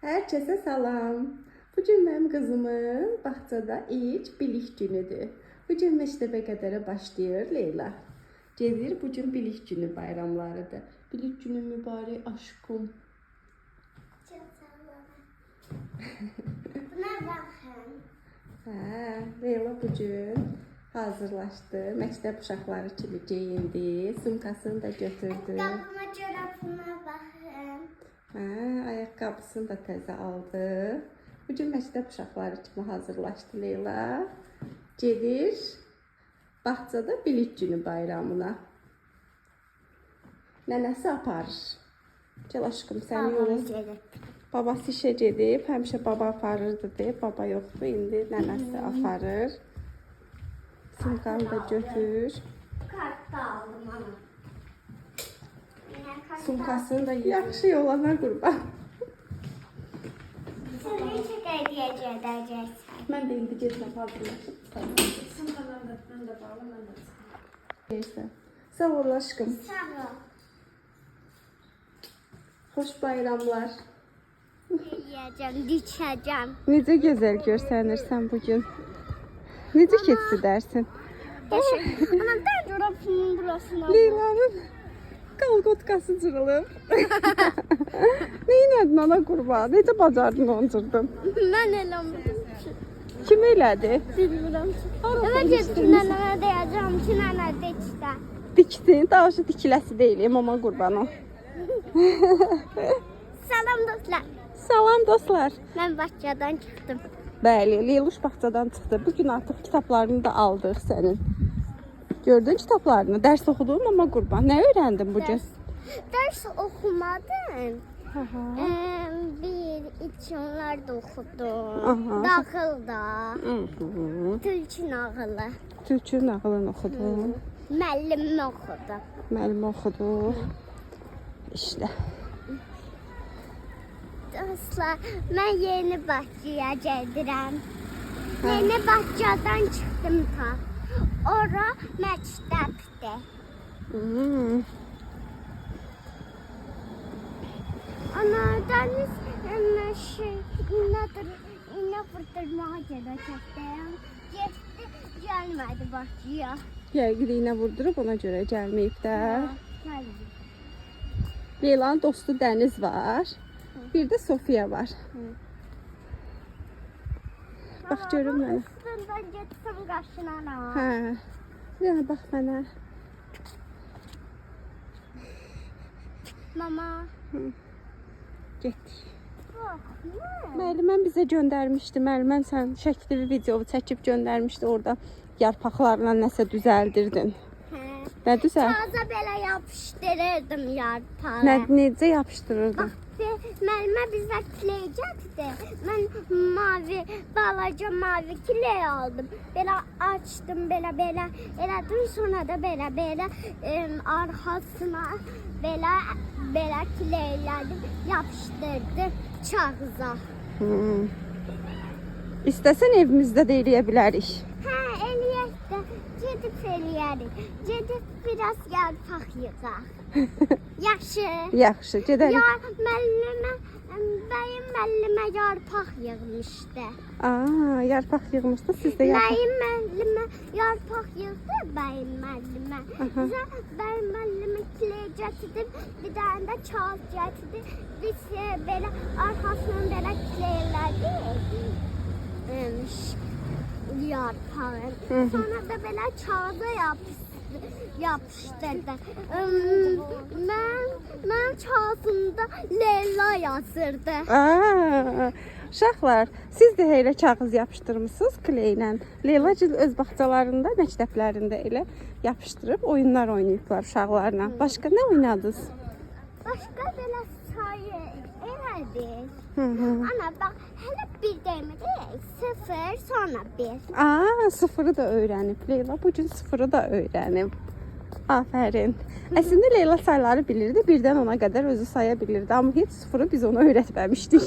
Herkese salam. Bugün benim kızımın bağçada ilk bilik günüdür. Bugün məktəbə qədərə başlayır Leyla. Gedir bugün bilik günü bayramlarıdır. Bilik günü mübarək aşkım. Çok sağ olun. Buna bakın. Leyla bugün hazırlaşdı. Məktəb uşaqları kimi geyindi. Sumkasını da götürdü. Ayakkabıma çorabıma bakın. Ayaqqabısını da təzə aldı. Bugün məktəb uşaqları kimi hazırlaşdı Leyla. Gedir bağçada bilik günü bayramına. Nənəsi aparır. Gel aşkım sən yola. Babası işə gedib, həmişə baba aparırdı deyib, baba yoxdur, indi nənəsi aparır. Sumkanı da götür. Kart da aldım ana. Sumkasını da yaxşı yolana qurban. Sen ne çok hediye edeceksin? Mən də indi gezmə hazırlaşıb. Ben de bağlı, ben de. Neyse. Sağ ol aşkım. Sağ ol. Xoş bayramlar. Yiyeceğim, dikeceğim. Necə gözəl görsənirsən bugün. Necə keçdi dərsin? Anam ben çorabımın burasına. Leyla'nın qalqotkası cırılıb. Neynədin ana qurban? Necə bacardın onu cırdın? Ben eləmirəm. Kim elədi? Bilmirəm. Mən getdim nənəmə deyəcəm ki, nənə dikdə. Dikdin, daha şu dikiləsi deyiləm, ama qurbanım. Salam dostlar. Salam dostlar. Ben bahçeden çıktım. Bəli, Leyluş bağçadan çıxdı. Bugün artıq kitablarını da aldıq sənin. Gördün kitablarını, dərs oxudun, ama qurban. Nə öyrəndin bugün? Ders okumadım. Aha. Bir iki onlar da okudum. Aha. Dağılda. Hı-hı. Tülçün ağılı. Türkçü nağılını oxudun. Müəllimimi okudum. Müəllimi oxudu. İşte. Dostlar, ben yeni bahçeye geldim. Yeni bahçeden çıktım ta. Ora məktəbdir. Hmm. Ana deniz iğne vurdurmağa gedəcəkdim. Getdi, gəlmədi bahçeye. Yəqin iynə vurdurub ona görə gəlməyib də. Gəldi. Leyla'nın dostu Dəniz var. Bir de Sofia var. Bax görüm mənə. Üstündən getsəm qaşınaram. Hə. Yəni bax mənə. Mama. Getdik. Bax, nə? Müəllimən bizə göndərmişdi. Müəllimən sən şəkilli bir video çəkib göndərmişdi. Orada yarpaqlarla nəsə düzəldirdin. Hə. Nə düzəl? Kağıza belə yapışdırırdım yarpağı. Necə yapışdırırdın? Müəllimə bizə kleycəkdi. Mən balaca mavi kley aldım. Belə açdım, belə elədim. Sonra da belə arxasına belə kleylədim, yapışdırdım kağıza. İstəsən evimizdə də eləyə bilərik. Hə, eləyək də gedib eləyərik. Gedib biraz yarpaq yığaq. Yaxşı. Yaxşı, gedərik. Ya bəyim müəllimə yarpaq yığmışdı. Yarpaq yığmışdı, siz də yarpaq. Bəyim müəllimə yarpaq yığdı, bəyim müəllimə. Bizə bəyim müəllimə kley gətirdim, bir dənə də kağız gətirdi. Biz belə arxasından belə kleylədik yarpağı. Sonra da belə kağıza yapışdırdı. Mən kağızımda Leyla yazırdı. Uşaqlar, siz də elə kağız yapışdırmısınız kleylə. Leyla öz bağçalarında, məktəblərində elə yapışdırıb oyunlar oynayıblar uşaqlarla. Başqa nə oynadınız? Başqa belə sayı elədik. Ana bax, hələ bir demədik, 0 sonra 1. Sıfırı da öyrənib Leyla. Bugün sıfırı da öyrənib. Aferin. Əslində Leyla sayları bilirdi. Birdən ona qədər özü saya bilirdi. Amma heç sıfırı biz ona öyrətməmişdik.